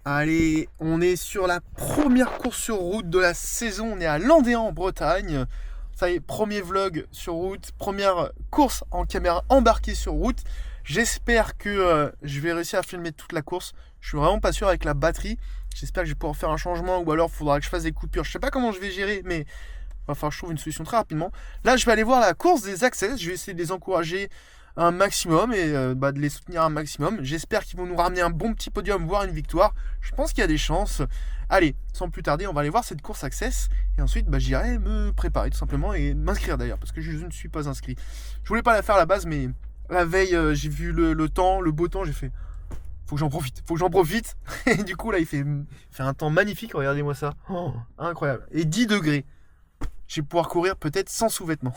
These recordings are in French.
Allez, on est sur la première course sur route de la saison. On est à Landéan en Bretagne. Ça y est, premier vlog sur route, première course en caméra embarquée sur route. J'espère que je vais réussir à filmer toute la course. Je suis vraiment pas sûr avec la batterie. J'espère que je vais pouvoir faire un changement ou alors il faudra que je fasse des coupures. Je sais pas comment je vais gérer, mais il va falloir que je trouve une solution très rapidement. Là, je vais aller voir la course des Access. Je vais essayer de les encourager un maximum et de les soutenir un maximum. J'espère qu'ils vont nous ramener un bon petit podium, voire une victoire. Je pense qu'il y a des chances. Allez, sans plus tarder, on va aller voir cette course Access et ensuite j'irai me préparer tout simplement et m'inscrire d'ailleurs parce que je ne suis pas inscrit. Je voulais pas la faire à la base, mais la veille, j'ai vu le temps, le beau temps, j'ai fait faut que j'en profite. Et du coup là, il fait un temps magnifique, regardez-moi ça. Oh, incroyable. Et 10 degrés. Je vais pouvoir courir peut-être sans sous-vêtements.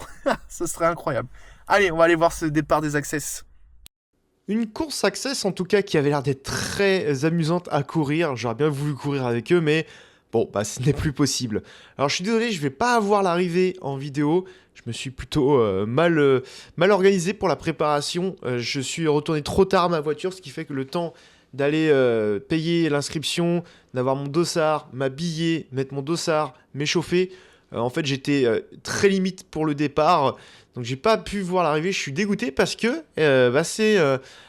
Ce serait incroyable. Allez, on va aller voir ce départ des Access. Une course Access en tout cas qui avait l'air d'être très amusante à courir. J'aurais bien voulu courir avec eux, mais bon, ce n'est plus possible. Alors je suis désolé, je vais pas avoir l'arrivée en vidéo. Je me suis plutôt mal organisé pour la préparation. Je suis retourné trop tard à ma voiture, ce qui fait que le temps d'aller payer l'inscription, d'avoir mon dossard, m'habiller, mettre mon dossard, m'échauffer. En fait, j'étais très limite pour le départ. Donc j'ai pas pu voir l'arrivée, je suis dégoûté parce que c'est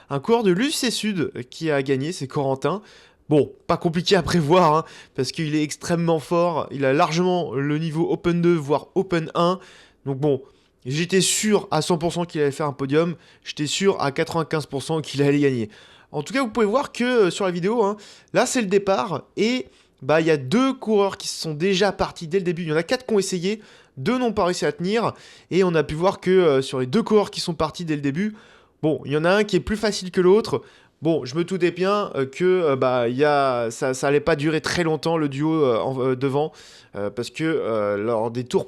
un coureur de l'UC Sud qui a gagné, c'est Corentin. Bon, pas compliqué à prévoir, hein, parce qu'il est extrêmement fort, il a largement le niveau Open 2, voire Open 1. Donc bon, j'étais sûr à 100% qu'il allait faire un podium, j'étais sûr à 95% qu'il allait gagner. En tout cas, vous pouvez voir que sur la vidéo, hein, là c'est le départ, et il y a deux coureurs qui sont déjà partis dès le début. Il y en a 4 qui ont essayé, 2 n'ont pas réussi à tenir. Et on a pu voir que sur les 2 coureurs qui sont partis dès le début, bon, il y en a un qui est plus facile que l'autre. Bon, je me doutais bien que ça allait pas durer très longtemps le duo devant. Parce que lors des tours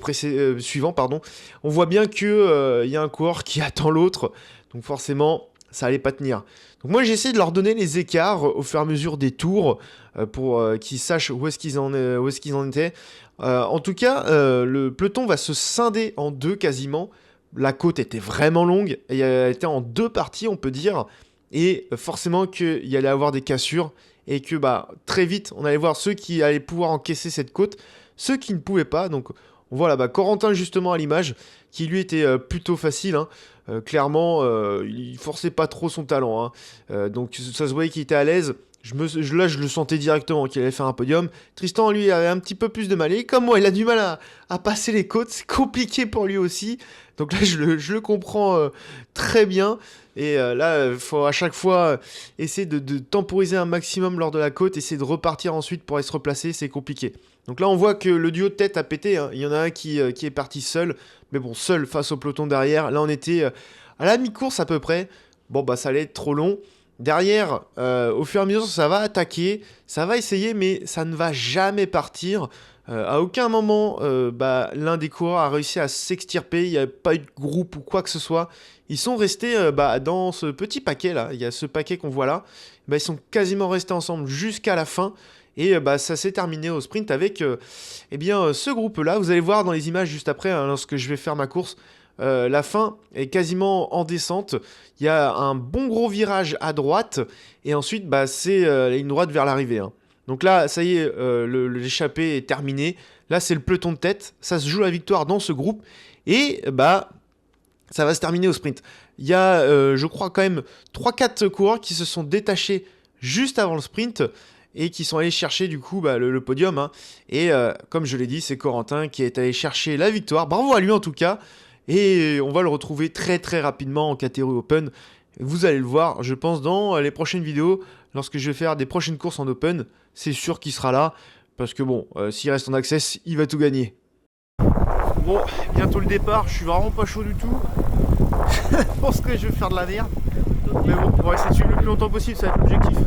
suivants, pardon, on voit bien qu'il y a un coureur qui attend l'autre. Donc forcément, ça allait pas tenir. Donc moi j'ai essayé de leur donner les écarts au fur et à mesure des tours pour qu'ils sachent où est-ce qu'ils en étaient. En tout cas, le peloton va se scinder en deux quasiment. La côte était vraiment longue et elle était en 2 parties on peut dire. Et forcément qu'il y allait avoir des cassures et que très vite on allait voir ceux qui allaient pouvoir encaisser cette côte, ceux qui ne pouvaient pas. Donc on voit là Corentin justement à l'image qui lui était plutôt facile, hein. Clairement, il forçait pas trop son talent, hein. Donc ça se voyait qu'il était à l'aise. Là, je le sentais directement qu'il allait faire un podium. Tristan, lui, avait un petit peu plus de mal. Et comme moi, il a du mal à passer les côtes. C'est compliqué pour lui aussi. Donc là, je le comprends très bien. Et là, il faut à chaque fois essayer de temporiser un maximum lors de la côte. Essayer de repartir ensuite pour aller se replacer. C'est compliqué. Donc là, on voit que le duo de tête a pété, hein. Il y en a un qui est parti seul. Mais bon, seul face au peloton derrière. Là, on était à la mi-course à peu près. Bon, ça allait être trop long. Derrière, au fur et à mesure, ça va attaquer, ça va essayer, mais ça ne va jamais partir. À aucun moment, l'un des coureurs a réussi à s'extirper, il n'y a pas eu de groupe ou quoi que ce soit. Ils sont restés dans ce petit paquet là, il y a ce paquet qu'on voit là. Ils sont quasiment restés ensemble jusqu'à la fin. Et ça s'est terminé au sprint avec ce groupe-là. Vous allez voir dans les images juste après, hein, lorsque je vais faire ma course. La fin est quasiment en descente. Il y a un bon gros virage à droite. Et ensuite, c'est la ligne droite vers l'arrivée, hein. Donc là, ça y est, l'échappée est terminée. Là, c'est le peloton de tête. Ça se joue la victoire dans ce groupe. Et ça va se terminer au sprint. Il y a, je crois, quand même 3-4 coureurs qui se sont détachés juste avant le sprint et qui sont allés chercher du coup le podium, hein. Et comme je l'ai dit, c'est Corentin qui est allé chercher la victoire. Bravo à lui en tout cas. Et on va le retrouver très très rapidement en catégorie Open. Vous allez le voir, je pense, dans les prochaines vidéos, lorsque je vais faire des prochaines courses en Open. C'est sûr qu'il sera là, parce que bon, s'il reste en Access, il va tout gagner. Bon, bientôt le départ, je suis vraiment pas chaud du tout. Je pense que je vais faire de la merde. Mais bon, on va essayer de suivre le plus longtemps possible, ça va être l'objectif.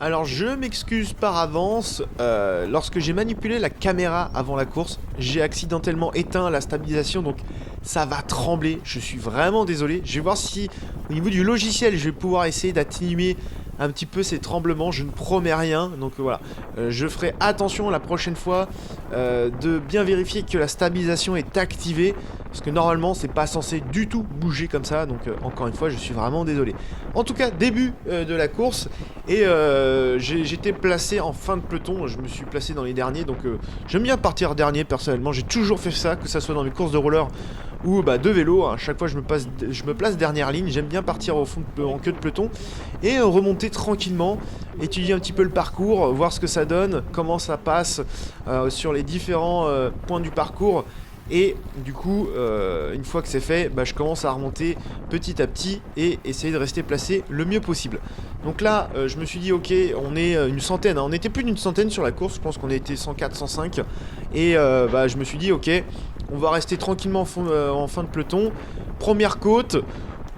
Alors je m'excuse par avance, lorsque j'ai manipulé la caméra avant la course, j'ai accidentellement éteint la stabilisation, donc ça va trembler, je suis vraiment désolé. Je vais voir si au niveau du logiciel je vais pouvoir essayer d'atténuer un petit peu ces tremblements, je ne promets rien, donc voilà. Je ferai attention la prochaine fois de bien vérifier que la stabilisation est activée parce que normalement c'est pas censé du tout bouger comme ça, donc encore une fois je suis vraiment désolé. En tout cas, début de la course, et j'étais placé en fin de peloton, je me suis placé dans les derniers, donc j'aime bien partir dernier personnellement, j'ai toujours fait ça, que ça soit dans mes courses de roller ou de vélo, à chaque fois je me place dernière ligne, j'aime bien partir au fond en queue de peloton et remonter tranquillement, étudier un petit peu le parcours, voir ce que ça donne, comment ça passe sur les différents points du parcours. Et du coup, une fois que c'est fait, je commence à remonter petit à petit et essayer de rester placé le mieux possible. Donc là, je me suis dit, ok, on est une centaine, hein. On était plus d'une centaine sur la course, je pense qu'on était 104, 105. Et je me suis dit, ok, on va rester tranquillement en fin de peloton. Première côte.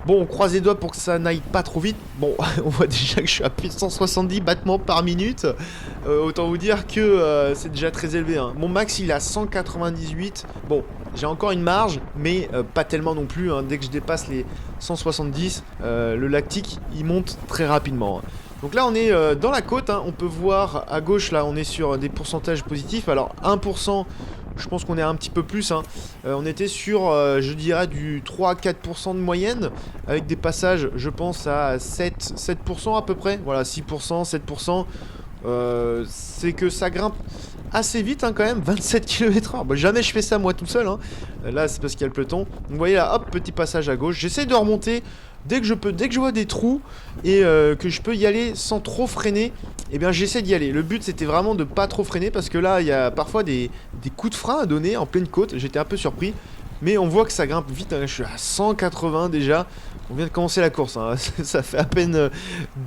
Bon, on croise les doigts pour que ça n'aille pas trop vite. Bon, on voit déjà que je suis à plus de 170 battements par minute. Autant vous dire que c'est déjà très élevé, hein. Mon max, il est à 198. Bon, j'ai encore une marge, mais pas tellement non plus, hein. Dès que je dépasse les 170, le lactique, il monte très rapidement, hein. Donc là, on est dans la côte, hein. On peut voir à gauche, là, on est sur des pourcentages positifs. Alors, 1%... je pense qu'on est un petit peu plus, hein. On était sur, je dirais, du 3-4% de moyenne, avec des passages, je pense, à 7% à peu près. Voilà, 6%, 7%. C'est que ça grimpe assez vite, hein, quand même, 27 km/h. Jamais je fais ça moi tout seul, hein. Là, c'est parce qu'il y a le peloton. Donc, vous voyez là, hop, petit passage à gauche. J'essaie de remonter dès que je peux, dès que je vois des trous et que je peux y aller sans trop freiner. Eh bien, j'essaie d'y aller. Le but, c'était vraiment de pas trop freiner parce que là, il y a parfois des coups de frein à donner en pleine côte. J'étais un peu surpris, mais on voit que ça grimpe vite, hein. Je suis à 180 déjà. On vient de commencer la course, hein. Ça fait à peine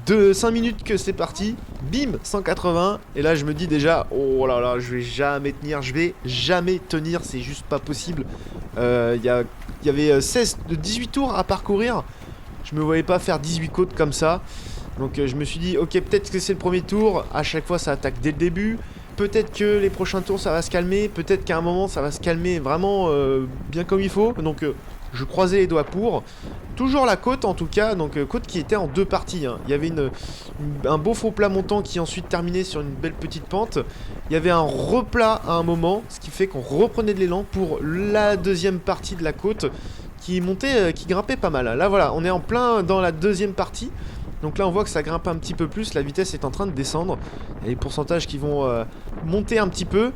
5 minutes que c'est parti. Bim, 180. Et là, je me dis déjà, oh là là, je vais jamais tenir. C'est juste pas possible. Il y avait 18 tours à parcourir. Je me voyais pas faire 18 côtes comme ça. Donc je me suis dit, ok, peut-être que c'est le premier tour. À chaque fois, ça attaque dès le début. Peut-être que les prochains tours, ça va se calmer. Peut-être qu'à un moment, ça va se calmer vraiment bien comme il faut. Donc je croisais les doigts pour. Toujours la côte en tout cas, donc côte qui était en deux parties, hein. Il y avait un beau faux plat montant qui ensuite terminait sur une belle petite pente. Il y avait un replat à un moment, ce qui fait qu'on reprenait de l'élan pour la deuxième partie de la côte qui montait, qui grimpait pas mal. Là voilà, on est en plein dans la deuxième partie. Donc là on voit que ça grimpe un petit peu plus, la vitesse est en train de descendre. Il y a les pourcentages qui vont monter un petit peu.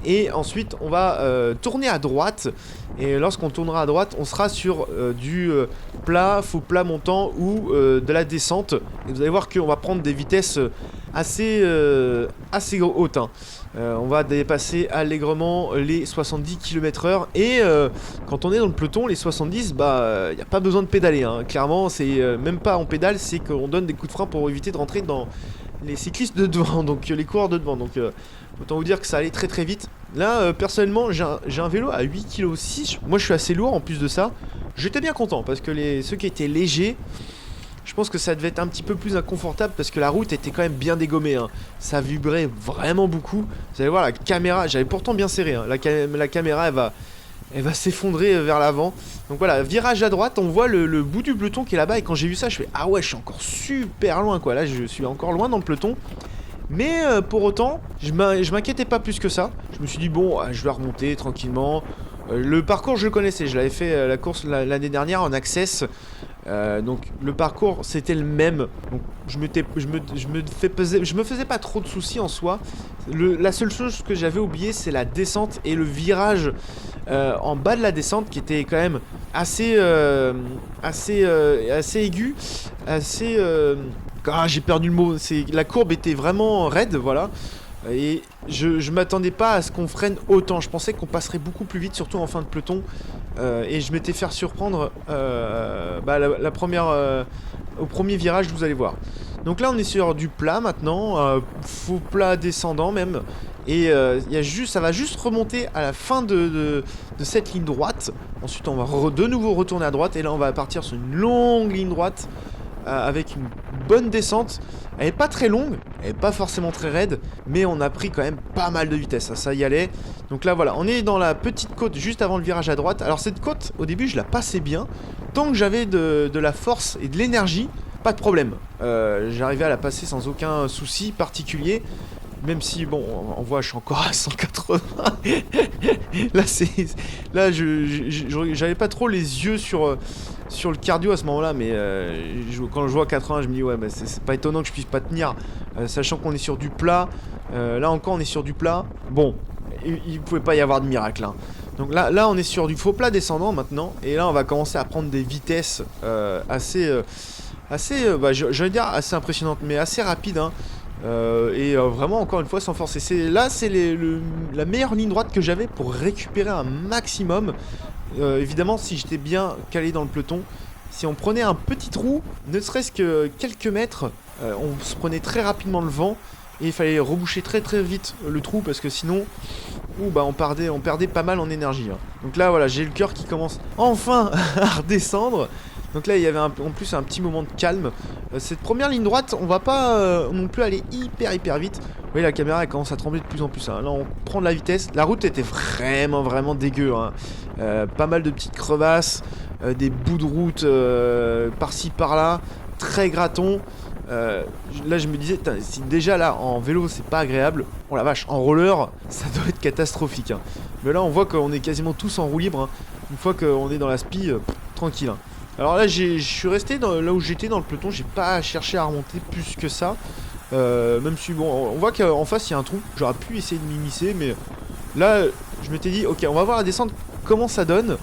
Et ensuite on va tourner à droite. Et lorsqu'on tournera à droite, on sera sur du plat, faux plat montant ou de la descente. Et vous allez voir qu'on va prendre des vitesses assez hautes, hein. On va dépasser allègrement les 70 km/h. Et quand on est dans le peloton, les 70, il n'y a pas besoin de pédaler, hein. Clairement, c'est même pas en pédale, c'est qu'on donne des coups de frein pour éviter de rentrer dans les cyclistes de devant, donc les coureurs de devant. Donc autant vous dire que ça allait très très vite. Là, personnellement, j'ai un vélo à 8,6 kg. Moi, je suis assez lourd en plus de ça. J'étais bien content parce que ceux qui étaient légers, je pense que ça devait être un petit peu plus inconfortable parce que la route était quand même bien dégommée, hein. Ça vibrait vraiment beaucoup. Vous allez voir la caméra, j'avais pourtant bien serré, hein. La caméra, elle va s'effondrer vers l'avant. Donc voilà, virage à droite, on voit le bout du peloton qui est là-bas. Et quand j'ai vu ça, je fais ah ouais, je suis encore super loin, quoi. Là, je suis encore loin dans le peloton. Mais pour autant, je m'inquiétais pas plus que ça. Je me suis dit bon, je vais remonter tranquillement. Le parcours, je le connaissais. Je l'avais fait la course l'année dernière en access. Donc le parcours c'était le même. Donc je me faisais pas trop de soucis en soi. La seule chose que j'avais oublié, c'est la descente et le virage en bas de la descente qui était quand même assez aigu, j'ai perdu le mot. La courbe était vraiment raide, voilà. Et je m'attendais pas à ce qu'on freine autant. Je pensais qu'on passerait beaucoup plus vite, surtout en fin de peloton. Et je m'étais fait surprendre au premier virage, vous allez voir. Donc là, on est sur du plat maintenant, faux plat descendant même. Et ça va juste remonter à la fin de cette ligne droite. Ensuite, on va de nouveau retourner à droite. Et là, on va partir sur une longue ligne droite avec une bonne descente. Elle est pas très longue, elle est pas forcément très raide, mais on a pris quand même pas mal de vitesse, ça y allait. Donc là voilà, on est dans la petite côte juste avant le virage à droite. Alors cette côte, au début je la passais bien, tant que j'avais de la force et de l'énergie, pas de problème. J'arrivais à la passer sans aucun souci particulier. Même si, bon, on voit, je suis encore à 180. Là, j'avais pas trop les yeux sur le cardio à ce moment-là, mais quand je vois 80, je me dis, ouais, bah, c'est pas étonnant que je puisse pas tenir, sachant qu'on est sur du plat. Là encore, on est sur du plat. Bon, il pouvait pas y avoir de miracle, hein. Donc là, on est sur du faux plat descendant maintenant, et là, on va commencer à prendre des vitesses assez, j'allais dire assez impressionnantes, mais assez rapides, hein. Vraiment, encore une fois, sans forcer. C'est la meilleure ligne droite que j'avais pour récupérer un maximum. Évidemment, si j'étais bien calé dans le peloton, si on prenait un petit trou, ne serait-ce que quelques mètres, on se prenait très rapidement le vent. Et il fallait reboucher très très vite le trou parce que sinon on perdait pas mal en énergie, hein. Donc là voilà, j'ai le cœur qui commence enfin à redescendre. Donc là il y avait en plus un petit moment de calme. Cette première ligne droite, on va pas non plus aller hyper vite. Vous voyez, la caméra elle commence à trembler de plus en plus, hein. Là on prend de la vitesse. La route était vraiment dégueu, hein. Pas mal de petites crevasses, des bouts de route par-ci par-là, très grattons. Là je me disais, si déjà là en vélo c'est pas agréable, oh la vache, en roller ça doit être catastrophique, hein. Mais là on voit qu'on est quasiment tous en roue libre, hein. Une fois qu'on est dans la spi, tranquille, hein. Alors là je suis resté là où j'étais dans le peloton, j'ai pas cherché à remonter plus que ça, même si bon, on voit qu'en face il y a un trou, j'aurais pu essayer de m'immiscer, mais là je m'étais dit ok, on va voir la descente comment ça donne,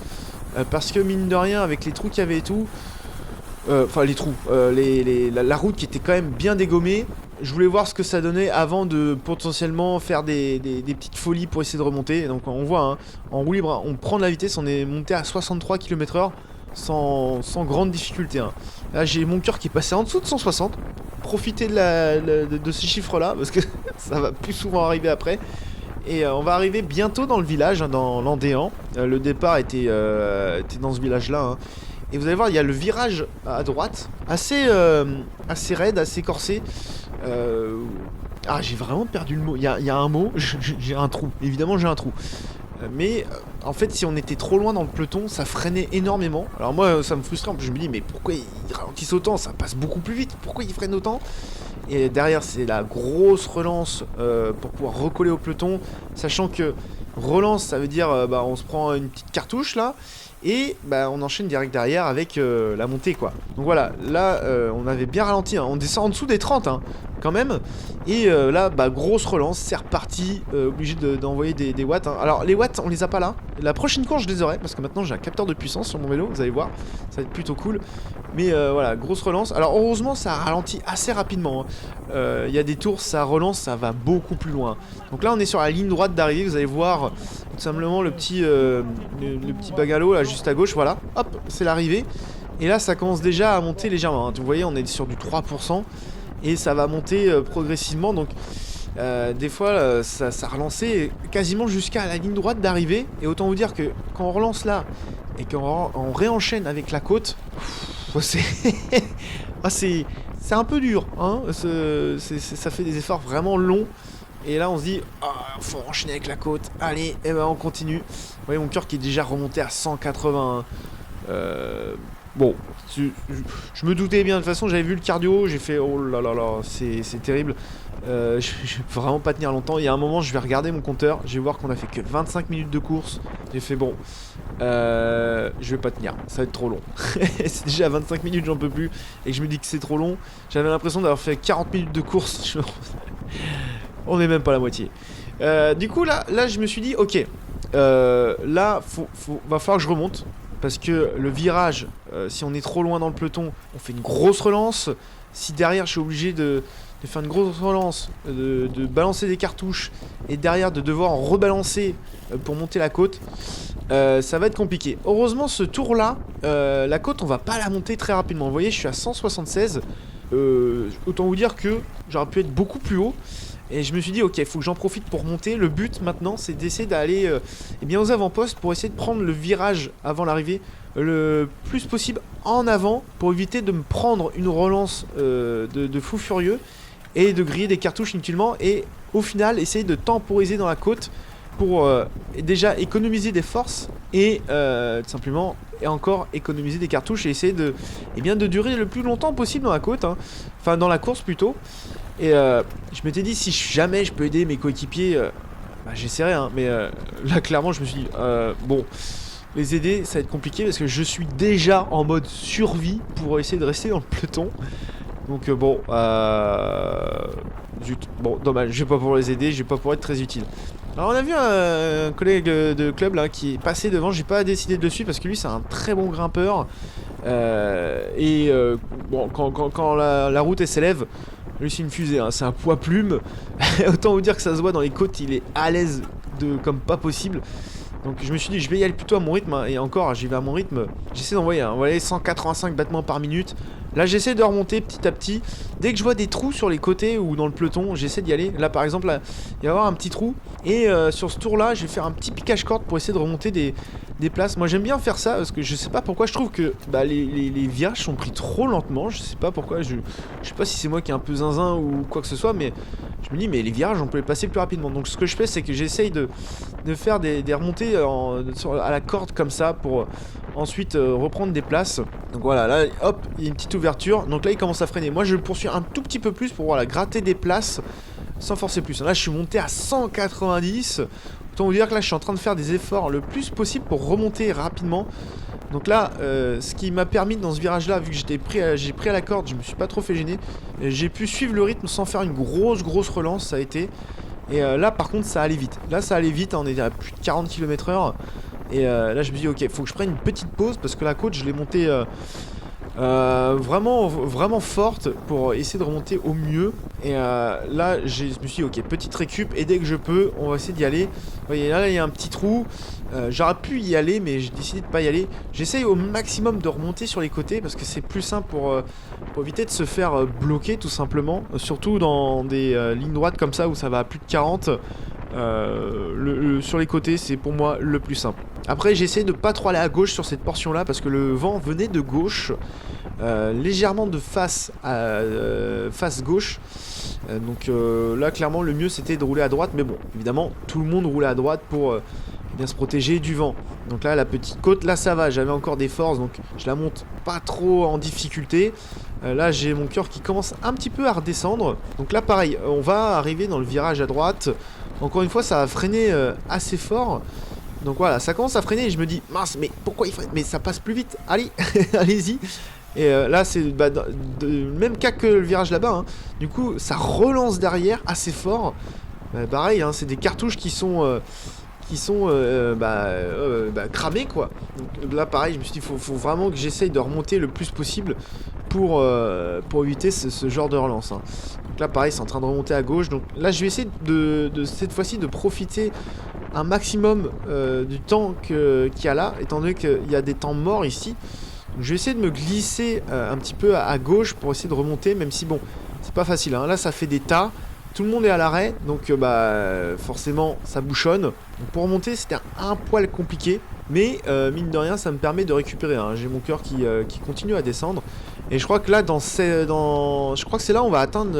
parce que mine de rien avec les trous qu'il y avait et tout, enfin les trous, la route qui était quand même bien dégommée. Je voulais voir ce que ça donnait avant de potentiellement faire des petites folies pour essayer de remonter. Donc on voit, hein, en roue libre, on prend de la vitesse, on est monté à 63 km/h sans grande difficulté, hein. Là j'ai mon cœur qui est passé en dessous de 160. Profitez de ces chiffres là parce que ça va plus souvent arriver après. Et on va arriver bientôt dans le village, hein, dans l'Andéan. Le départ était dans ce village là, hein. Et vous allez voir, il y a le virage à droite, assez raide, assez corsé. J'ai vraiment perdu le mot. Il y a un mot, j'ai un trou. Évidemment, j'ai un trou. Mais en fait, si on était trop loin dans le peloton, ça freinait énormément. Alors moi, ça me frustrait. En plus, je me dis, mais pourquoi ils ralentissent autant? Ça passe beaucoup plus vite. Pourquoi ils freinent autant? Et derrière, c'est la grosse relance pour pouvoir recoller au peloton. Sachant que relance, ça veut dire on se prend une petite cartouche là. Et on enchaîne direct derrière avec la montée, quoi. Donc voilà, là on avait bien ralenti, hein. On descend en dessous des 30, hein, quand même. Et là grosse relance, c'est reparti, obligé d'envoyer des watts, hein. Alors les watts on les a pas là. La prochaine course je les aurai parce que maintenant j'ai un capteur de puissance sur mon vélo, vous allez voir, ça va être plutôt cool. Mais voilà, grosse relance. Alors heureusement ça a ralenti assez rapidement, hein. Il y a des tours, ça relance, ça va beaucoup plus loin. Donc là on est sur la ligne droite d'arrivée, vous allez voir tout simplement le petit bungalow là juste à gauche, voilà, hop, c'est l'arrivée. Et là ça commence déjà à monter légèrement, hein. Vous voyez, on est sur du 3% et ça va monter progressivement. Donc des fois ça relançait quasiment jusqu'à la ligne droite d'arrivée. Et autant vous dire que quand on relance là et qu'on réenchaîne avec la côte, c'est un peu dur, hein. Ça fait des efforts vraiment longs. Et là on se dit, faut enchaîner avec la côte. Allez, et on continue. Vous voyez mon cœur qui est déjà remonté à 180. Bon, je me doutais bien, de toute façon j'avais vu le cardio, j'ai fait oh là là là, c'est terrible. Je vais vraiment pas tenir longtemps. Il y a un moment je vais regarder mon compteur, je vais voir qu'on a fait que 25 minutes de course. J'ai fait bon, je vais pas tenir, ça va être trop long. C'est déjà à 25 minutes, j'en peux plus. Et je me dis que c'est trop long. J'avais l'impression d'avoir fait 40 minutes de course. On est même pas à la moitié. Du coup là je me suis dit ok, là va falloir que je remonte. Parce que le virage, si on est trop loin dans le peloton, on fait une grosse relance. Si derrière je suis obligé de faire une grosse relance, de balancer des cartouches, et derrière de devoir en rebalancer pour monter la côte, ça va être compliqué. Heureusement ce tour là, la côte on va pas la monter très rapidement. Vous voyez, je suis à 176. Autant vous dire que j'aurais pu être beaucoup plus haut. Et je me suis dit ok, il faut que j'en profite pour monter. Le but maintenant c'est d'essayer d'aller aux avant-postes pour essayer de prendre le virage avant l'arrivée le plus possible en avant, pour éviter de me prendre une relance de fou furieux et de griller des cartouches inutilement, et au final essayer de temporiser dans la côte pour déjà économiser des forces et tout simplement et encore économiser des cartouches et essayer de durer le plus longtemps possible dans la côte, hein. Enfin dans la course plutôt. Et je m'étais dit, si jamais je peux aider mes coéquipiers, bah, j'essaierai, hein. Mais là, clairement, je me suis dit, bon, les aider, ça va être compliqué parce que je suis déjà en mode survie pour essayer de rester dans le peloton. Donc bon, zut, bon, dommage, je vais pas pouvoir les aider, je vais pas pouvoir être très utile. Alors on a vu un collègue de club là qui est passé devant, j'ai pas décidé de le suivre parce que lui c'est un très bon grimpeur. Bon, quand la route elle s'élève, lui c'est une fusée, hein, c'est un poids plume. Autant vous dire que ça se voit dans les côtes, il est à l'aise comme pas possible. Donc je me suis dit je vais y aller plutôt à mon rythme, hein, et encore j'y vais à mon rythme. J'essaie d'envoyer 185 battements par minute. Là j'essaie de remonter petit à petit. Dès que je vois des trous sur les côtés ou dans le peloton, j'essaie d'y aller. Là par exemple là, il va y avoir un petit trou. Et sur ce tour là je vais faire un petit piquage corde pour essayer de remonter des places. Moi j'aime bien faire ça parce que je sais pas pourquoi je trouve que bah, les virages sont pris trop lentement. Je sais pas pourquoi, je sais pas si c'est moi qui est un peu zinzin ou quoi que ce soit, mais je me dis mais les virages on peut les passer plus rapidement. Donc ce que je fais c'est que j'essaye de faire des remontées à la corde comme ça pour ensuite reprendre des places. Donc voilà, là hop, il y a une petite ouverture. Donc là il commence à freiner. Moi je le poursuis un tout petit peu plus pour voilà, gratter des places sans forcer plus. Là je suis monté à 190. Autant vous dire que là je suis en train de faire des efforts le plus possible pour remonter rapidement. Donc là, ce qui m'a permis dans ce virage là, vu que j'ai pris à la corde, je me suis pas trop fait gêner. J'ai pu suivre le rythme sans faire une grosse relance, ça a été. Et là par contre ça allait vite. Là ça allait vite, on est à plus de 40 km/h. Et là je me dis ok, faut que je prenne une petite pause parce que la côte je l'ai montée vraiment forte pour essayer de remonter au mieux. Et là je me suis dit ok, petite récup, et dès que je peux on va essayer d'y aller. Vous voyez là il y a un petit trou. J'aurais pu y aller mais j'ai décidé de pas y aller. J'essaye au maximum de remonter sur les côtés parce que c'est plus simple pour éviter de se faire bloquer tout simplement. Surtout dans des lignes droites comme ça où ça va à plus de 40. Sur les côtés c'est pour moi le plus simple. Après j'essaie de pas trop aller à gauche sur cette portion là parce que le vent venait de gauche, légèrement de face gauche. Donc là clairement le mieux c'était de rouler à droite, mais bon évidemment tout le monde roulait à droite pour bien se protéger du vent. Donc là la petite côte là ça va, j'avais encore des forces donc je la monte pas trop en difficulté. Là j'ai mon cœur qui commence un petit peu à redescendre. Donc là pareil, on va arriver dans le virage à droite. Encore une fois ça a freiné assez fort. Donc voilà, ça commence à freiner et je me dis mince, mais pourquoi il freine? Mais ça passe plus vite, allez, allez-y. Et là c'est le même cas que le virage là-bas, hein. Du coup ça relance derrière assez fort. Pareil, hein, c'est des cartouches qui sont cramées quoi. Donc là pareil, je me suis dit faut vraiment que j'essaye de remonter le plus possible pour éviter ce genre de relance, hein. Donc là pareil c'est en train de remonter à gauche. Donc là je vais essayer de cette fois-ci de profiter un maximum du temps qu'il y a là, étant donné qu'il y a des temps morts ici. Donc je vais essayer de me glisser un petit peu à gauche pour essayer de remonter, même si bon c'est pas facile, hein. Là ça fait des tas. Tout le monde est à l'arrêt, donc forcément ça bouchonne. Donc pour remonter c'était un poil compliqué, mais mine de rien ça me permet de récupérer, hein. J'ai mon cœur qui continue à descendre. Et je crois que là je crois que c'est là où on va atteindre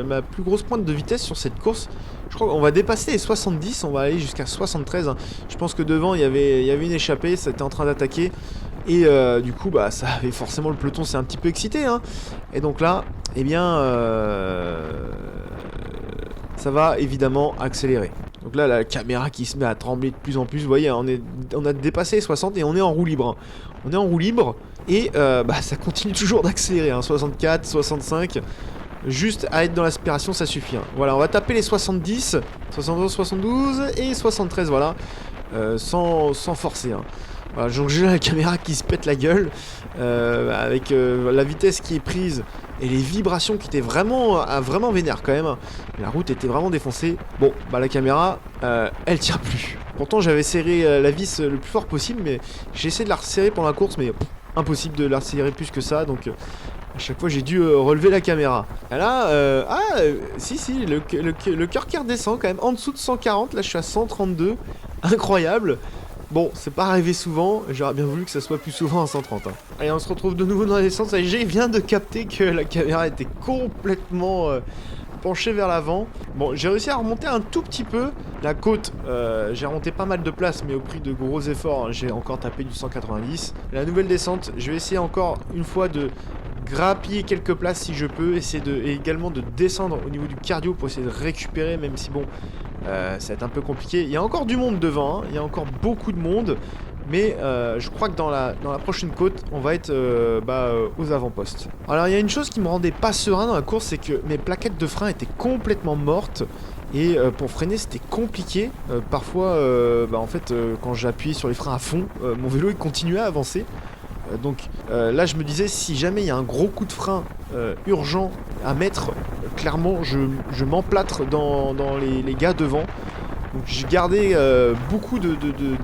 ma plus grosse pointe de vitesse sur cette course. Je crois qu'on va dépasser les 70, on va aller jusqu'à 73, hein. Je pense que devant il y avait une échappée, ça était en train d'attaquer. Et du coup bah ça avait forcément, le peloton s'est un petit peu excité, hein. Et donc là eh bien ça va évidemment accélérer. Donc là la caméra qui se met à trembler de plus en plus. Vous voyez on a dépassé les 60 et on est en roue libre, hein. On est en roue libre et ça continue toujours d'accélérer, hein. 64, 65. Juste à être dans l'aspiration ça suffit, hein. Voilà, on va taper les 70, 71, 72 et 73, voilà, sans forcer, hein. Voilà, donc j'ai la caméra qui se pète la gueule avec la vitesse qui est prise et les vibrations qui étaient vraiment vénères quand même. La route était vraiment défoncée. Bon, bah la caméra, elle tient plus. Pourtant j'avais serré la vis le plus fort possible, mais j'ai essayé de la resserrer pendant la course, mais impossible de la resserrer plus que ça, donc à chaque fois j'ai dû relever la caméra. Et là, si, le cœur qui redescend quand même en dessous de 140, là je suis à 132, incroyable. Bon, c'est pas arrivé souvent, j'aurais bien voulu que ça soit plus souvent à 130, hein. Allez, on se retrouve de nouveau dans la descente. Ça y est, je viens de capter que la caméra était complètement penchée vers l'avant. Bon, j'ai réussi à remonter un tout petit peu la côte. J'ai remonté pas mal de place, mais au prix de gros efforts, hein. J'ai encore tapé du 190. La nouvelle descente, je vais essayer encore une fois de grappiller quelques places si je peux, et également de descendre au niveau du cardio pour essayer de récupérer, même si bon, ça va être un peu compliqué. Il y a encore du monde devant, hein, il y a encore beaucoup de monde, mais je crois que dans la prochaine côte, on va être aux avant-postes. Alors il y a une chose qui me rendait pas serein dans la course, c'est que mes plaquettes de frein étaient complètement mortes. Et pour freiner c'était compliqué, parfois en fait quand j'appuyais sur les freins à fond, mon vélo il continuait à avancer. Donc là je me disais si jamais il y a un gros coup de frein urgent à mettre, clairement je m'emplâtre dans les gars devant. Donc j'ai gardé beaucoup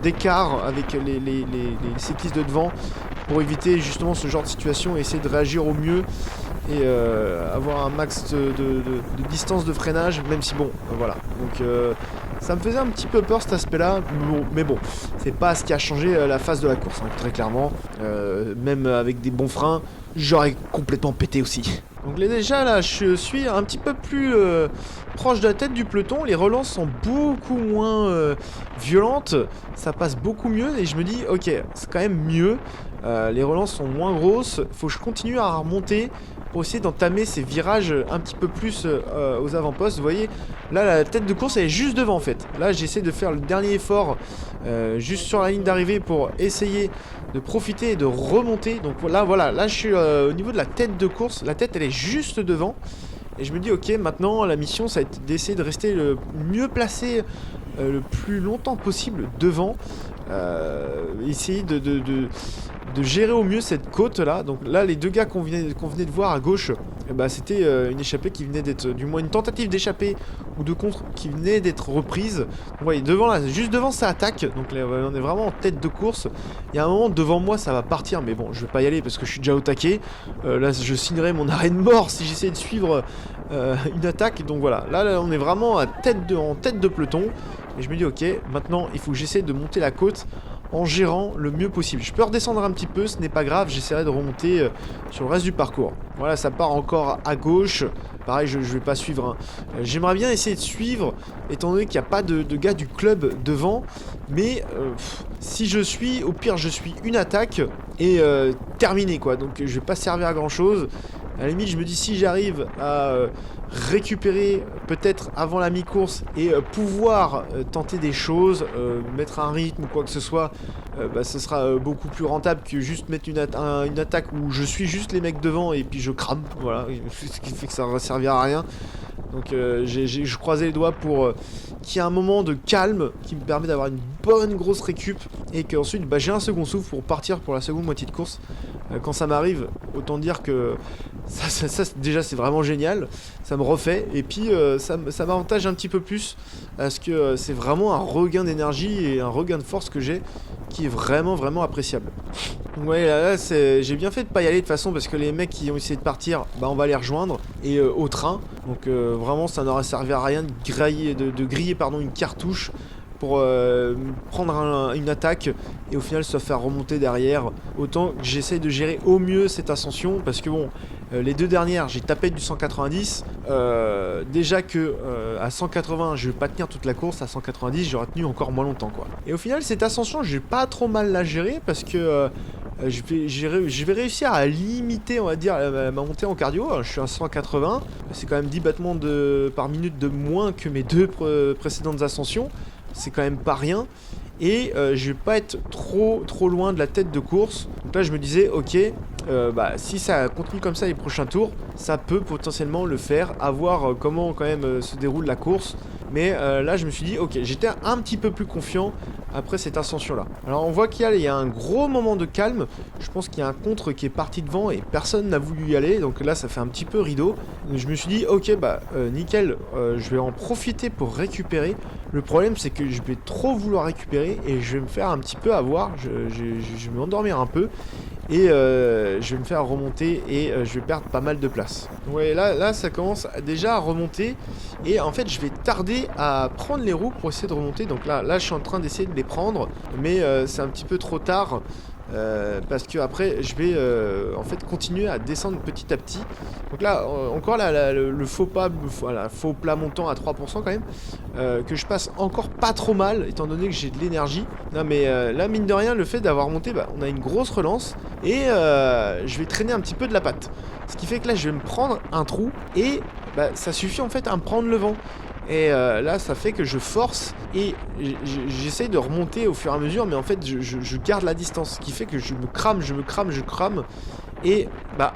d'écart avec les cyclistes de devant pour éviter justement ce genre de situation et essayer de réagir au mieux et avoir un max de distance de freinage, même si bon, voilà. Donc ça me faisait un petit peu peur cet aspect-là, mais bon, c'est pas ce qui a changé la phase de la course, hein, très clairement. Même avec des bons freins, j'aurais complètement pété aussi. Donc déjà là, je suis un petit peu plus proche de la tête du peloton, les relances sont beaucoup moins violentes, ça passe beaucoup mieux et je me dis ok, c'est quand même mieux, les relances sont moins grosses, faut que je continue à remonter pour essayer d'entamer ces virages un petit peu plus aux avant-postes. Vous voyez, là la tête de course elle est juste devant en fait. Là j'essaie de faire le dernier effort juste sur la ligne d'arrivée pour essayer de profiter et de remonter. Donc voilà, là je suis au niveau de la tête de course, la tête elle est juste devant. Et je me dis ok, maintenant la mission ça va être d'essayer de rester le mieux placé le plus longtemps possible devant. Essayer de gérer au mieux cette côte là. Donc là les deux gars qu'on venait de voir à gauche, c'était une échappée qui venait d'être, du moins une tentative d'échappée ou de contre qui venait d'être reprise. Donc, vous voyez devant là, juste devant ça attaque, donc là, on est vraiment en tête de course. Il y a un moment devant moi ça va partir, mais bon je vais pas y aller parce que je suis déjà au taquet. Là je signerais mon arrêt de mort si j'essayais de suivre une attaque. Donc voilà, là on est vraiment en tête de peloton. Et je me dis ok, maintenant il faut que j'essaie de monter la côte en gérant le mieux possible. Je peux redescendre un petit peu, ce n'est pas grave, j'essaierai de remonter sur le reste du parcours. Voilà, ça part encore à gauche. Pareil, je vais pas suivre. Hein. J'aimerais bien essayer de suivre, étant donné qu'il n'y a pas de gars du club devant. Mais si je suis, au pire, je suis une attaque et terminé quoi. Donc je vais pas servir à grand chose. À la limite, je me dis si j'arrive à récupérer peut-être avant la mi-course et pouvoir tenter des choses, mettre un rythme ou quoi que ce soit, ce sera beaucoup plus rentable que juste mettre une attaque où je suis juste les mecs devant et puis je crame, voilà, ce qui fait que ça ne servira à rien. Donc je croisais les doigts pour qu'il y ait un moment de calme qui me permet d'avoir une bonne grosse récup et qu'ensuite j'ai un second souffle pour partir pour la seconde moitié de course. Quand ça m'arrive, autant dire que ça déjà c'est vraiment génial, ça me refait et puis ça m'avantage un petit peu plus parce que c'est vraiment un regain d'énergie et un regain de force que j'ai qui est vraiment appréciable. Donc ouais, là j'ai bien fait de pas y aller de toute façon parce que les mecs qui ont essayé de partir, on va les rejoindre et au train. Donc vraiment ça n'aurait servi à rien de griller une cartouche pour prendre une attaque et au final se faire remonter derrière. Autant que j'essaye de gérer au mieux cette ascension parce que bon, les deux dernières j'ai tapé du 190, déjà que à 180 je vais pas tenir toute la course, à 190 j'aurais tenu encore moins longtemps quoi. Et au final cette ascension j'ai pas trop mal la gérer parce que je vais réussir à limiter on va dire ma montée en cardio. Je suis à 180, c'est quand même 10 battements par minute de moins que mes deux précédentes ascensions. C'est quand même pas rien et je vais pas être trop loin de la tête de course. Donc là je me disais ok, si ça continue comme ça les prochains tours, ça peut potentiellement le faire, à voir comment quand même se déroule la course. Mais là je me suis dit ok, j'étais un petit peu plus confiant après cette ascension là. Alors on voit qu'il y a un gros moment de calme. Je pense qu'il y a un contre qui est parti devant et personne n'a voulu y aller, donc là ça fait un petit peu rideau. Donc, je me suis dit ok nickel, je vais en profiter pour récupérer. Le problème c'est que je vais trop vouloir récupérer et je vais me faire un petit peu avoir, je vais m'endormir un peu et je vais me faire remonter et je vais perdre pas mal de place. Ouais, là ça commence déjà à remonter et en fait je vais tarder à prendre les roues pour essayer de remonter. Donc là je suis en train d'essayer de les prendre mais c'est un petit peu trop tard. parce que après je vais en fait continuer à descendre petit à petit. Donc là encore le faux pas, voilà, faux plat montant à 3% quand même, que je passe encore pas trop mal étant donné que j'ai de l'énergie. Non mais là mine de rien, le fait d'avoir monté, on a une grosse relance et je vais traîner un petit peu de la patte. Ce qui fait que là je vais me prendre un trou et ça suffit en fait à me prendre le vent. Et là ça fait que je force et j'essaye de remonter au fur et à mesure, mais en fait je garde la distance, ce qui fait que je me crame et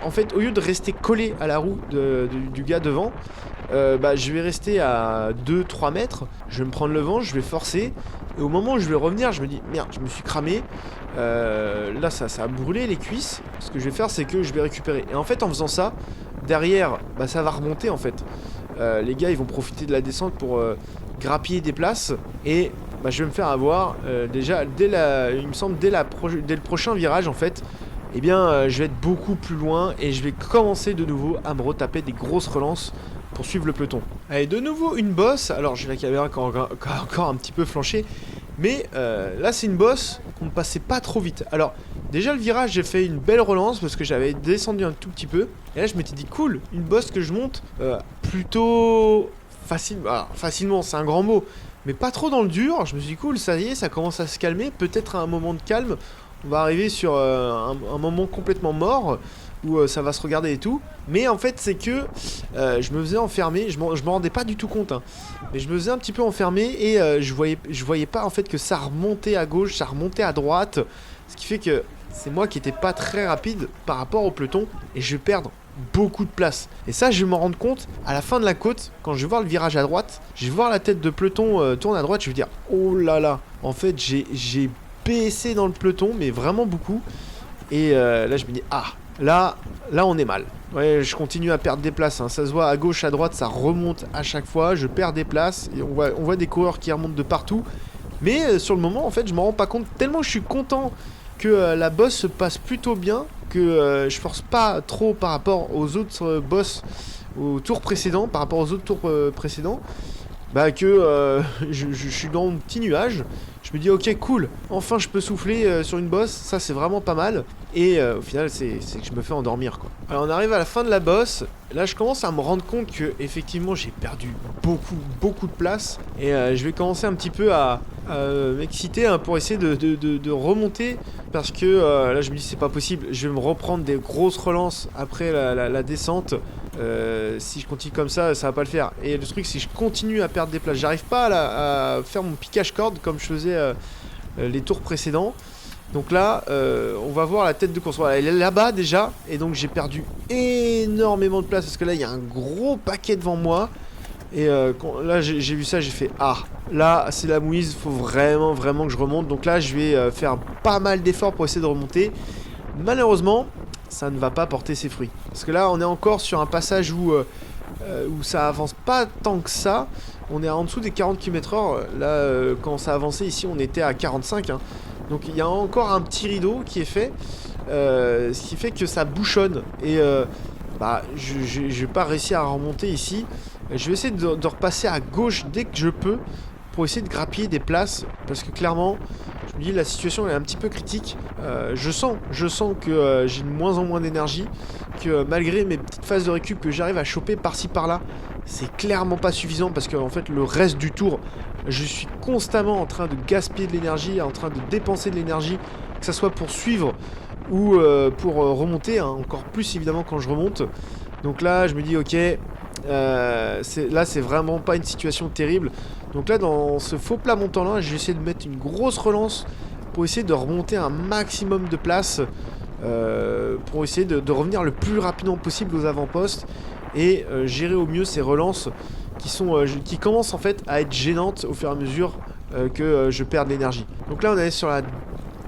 en fait au lieu de rester collé à la roue du gars devant, je vais rester à 2-3 mètres, je vais me prendre le vent, je vais forcer et au moment où je vais revenir je me dis merde, je me suis cramé. Là ça a brûlé les cuisses. Ce que je vais faire c'est que je vais récupérer et en fait en faisant ça derrière ça va remonter en fait. Les gars ils vont profiter de la descente pour grappiller des places et je vais me faire avoir déjà il me semble dès le prochain virage en fait. Eh bien je vais être beaucoup plus loin et je vais commencer de nouveau à me retaper des grosses relances pour suivre le peloton. Allez, de nouveau une bosse. Alors j'ai la caméra qui a encore un petit peu flanché, mais là c'est une bosse qu'on ne passait pas trop vite. Alors déjà le virage j'ai fait une belle relance parce que j'avais descendu un tout petit peu. Et là je m'étais dit cool, une bosse que je monte plutôt facilement, c'est un grand mot, mais pas trop dans le dur. Je me suis dit cool, ça y est, ça commence à se calmer. Peut-être à un moment de calme, on va arriver sur un moment complètement mort où ça va se regarder et tout. Mais en fait c'est que je me faisais enfermer, je me rendais pas du tout compte hein. Mais je me faisais un petit peu enfermer et je voyais pas en fait que ça remontait à gauche, ça remontait à droite. Ce qui fait que c'est moi qui étais pas très rapide par rapport au peloton et je vais perdre beaucoup de place. Et ça je vais m'en rendre compte à la fin de la côte, quand je vais voir le virage à droite, je vais voir la tête de peloton tourner à droite, je vais dire oh là là, en fait j'ai baissé dans le peloton mais vraiment beaucoup. Et là je me dis ah, là on est mal. Ouais, je continue à perdre des places hein. Ça se voit à gauche, à droite, ça remonte à chaque fois, je perds des places et on voit des coureurs qui remontent de partout. Mais sur le moment en fait je m'en rends pas compte tellement je suis content que la bosse se passe plutôt bien, que je force pas trop par rapport aux autres bosses au tour précédent, par rapport aux autres tours précédents, que je suis dans mon petit nuage. Je me dis ok cool, enfin je peux souffler sur une bosse, ça c'est vraiment pas mal. Et au final c'est que je me fais endormir quoi. Alors on arrive à la fin de la bosse, là je commence à me rendre compte que effectivement j'ai perdu beaucoup de place. Et je vais commencer un petit peu à m'exciter hein, pour essayer de remonter. Parce que là je me dis c'est pas possible, je vais me reprendre des grosses relances après la descente. Si je continue comme ça va pas le faire. Et le truc c'est que je continue à perdre des places, j'arrive pas à faire mon piquage corde comme je faisais les tours précédents. Donc là on va voir la tête de course, voilà elle est là-bas déjà. Et donc j'ai perdu énormément de place parce que là il y a un gros paquet devant moi. Et là j'ai vu ça, j'ai fait ah, là c'est la mouise, faut vraiment que je remonte. Donc là je vais faire pas mal d'efforts pour essayer de remonter. Malheureusement ça ne va pas porter ses fruits parce que là on est encore sur un passage où ça avance pas tant que ça. On est en dessous des 40 km/h. Là quand ça avançait ici on était à 45 hein. Donc il y a encore un petit rideau qui est fait, ce qui fait que ça bouchonne. Et je vais pas réussir à remonter ici. Je vais essayer de repasser à gauche dès que je peux pour essayer de grappiller des places. Parce que clairement, je me dis la situation est un petit peu critique. Je sens que j'ai de moins en moins d'énergie. Que malgré mes petites phases de récup que j'arrive à choper par-ci par-là, c'est clairement pas suffisant. Parce que en fait le reste du tour, je suis constamment en train de gaspiller de l'énergie, en train de dépenser de l'énergie. Que ça soit pour suivre ou pour remonter, hein, encore plus évidemment quand je remonte. Donc là je me dis ok, c'est vraiment pas une situation terrible. Donc là dans ce faux plat montant là, je vais essayer de mettre une grosse relance pour essayer de remonter un maximum de place, pour essayer de revenir le plus rapidement possible aux avant-postes et gérer au mieux ces relances qui commencent en fait à être gênantes au fur et à mesure que je perds de l'énergie. Donc là on est sur la